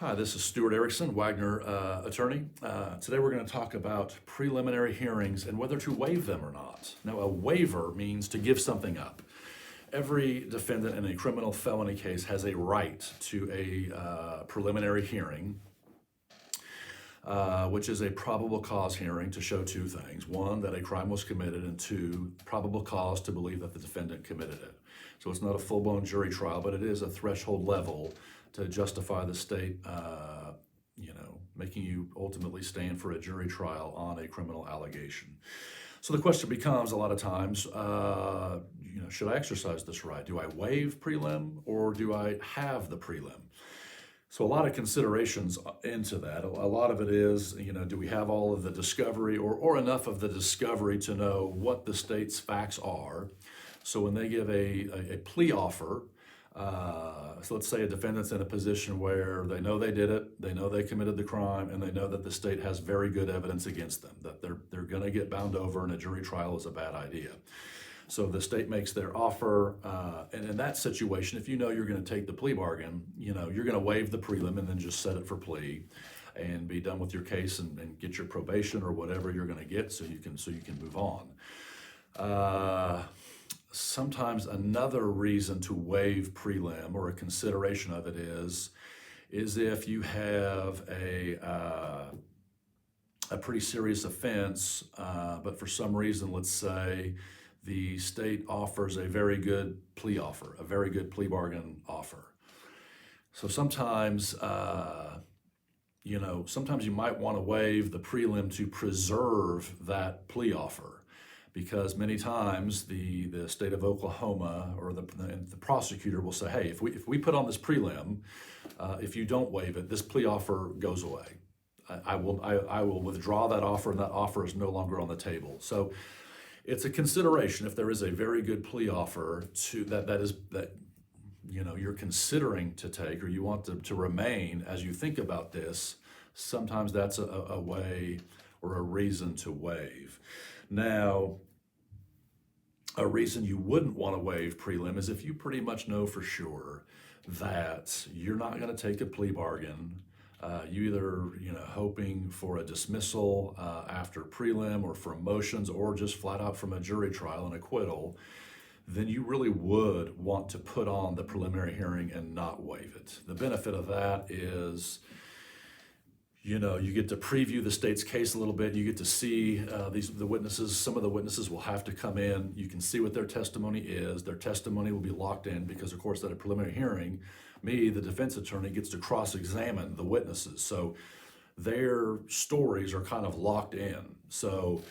Hi, this is Stuart Erickson, Wagner attorney. Today we're going to talk about preliminary hearings and whether to waive them or not. Now, a waiver means to give something up. Every defendant in a criminal felony case has a right to a preliminary hearing, which is a probable cause hearing to show two things. One, that a crime was committed, and two, probable cause to believe that the defendant committed it. So it's not a full-blown jury trial, but it is a threshold level to justify the state, making you ultimately stand for a jury trial on a criminal allegation. So the question becomes a lot of times, should I exercise this right? Do I waive prelim or do I have the prelim? So a lot of considerations into that. A lot of it is, do we have all of the discovery or enough of the discovery to know what the state's facts are? So when they give a plea offer, so let's say a defendant's in a position where they know they did it, they know they committed the crime, and they know that the state has very good evidence against them, that they're going to get bound over and a jury trial is a bad idea. So the state makes their offer, and in that situation, if you know you're going to take the plea bargain, you're going to waive the prelim and then just set it for plea and be done with your case and get your probation or whatever you're going to get so you can move on. Sometimes another reason to waive prelim, or a consideration of it, is if you have a pretty serious offense, but for some reason, let's say the state offers a very good plea offer, a very good plea bargain offer. So sometimes, sometimes you might want to waive the prelim to preserve that plea offer. Because many times the state of Oklahoma or the prosecutor will say, hey, if we put on this prelim, if you don't waive it, this plea offer goes away. I will withdraw that offer, and that offer is no longer on the table. So it's a consideration if there is a very good plea offer that you're considering to take, or you want to remain as you think about this. Sometimes that's a way or a reason to waive. Now, a reason you wouldn't want to waive prelim is if you pretty much know for sure that you're not going to take a plea bargain. You either, hoping for a dismissal after prelim, or for motions, or just flat out from a jury trial and acquittal, then you really would want to put on the preliminary hearing and not waive it. The benefit of that is, you get to preview the state's case a little bit. You get to see the witnesses. Some of the witnesses will have to come in. You can see what their testimony is. Their testimony will be locked in because, of course, at a preliminary hearing, the defense attorney, gets to cross-examine the witnesses. So their stories are kind of locked in. So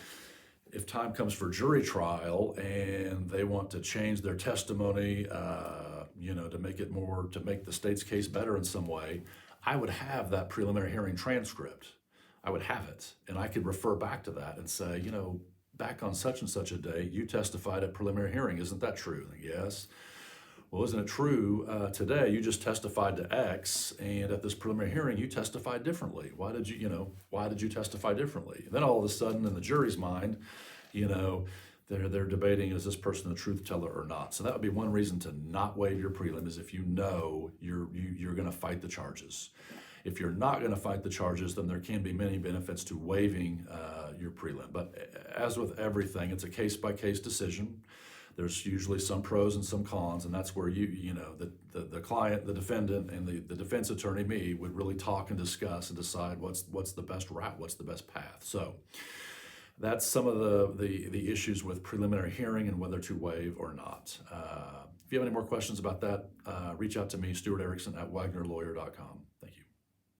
if time comes for jury trial and they want to change their testimony, to make the state's case better in some way, I would have that preliminary hearing transcript. I would have it, and I could refer back to that and say, back on such and such a day, you testified at preliminary hearing. Isn't that true? Yes. Well, isn't it true today? You just testified to X, and at this preliminary hearing, you testified differently. Why did you testify differently? And then all of a sudden, in the jury's mind, they're debating, is this person a truth teller or not? So that would be one reason to not waive your prelim, is if you know you're going to fight the charges. If you're not going to fight the charges, then there can be many benefits to waiving your prelim. But as with everything, it's a case-by-case decision. There's usually some pros and some cons, and that's where the client, the defendant, and the defense attorney, me, would really talk and discuss and decide what's the best route, what's the best path. So that's some of the issues with preliminary hearing and whether to waive or not. If you have any more questions about that, reach out to me, Stuart Erickson at wagnerlawyer.com.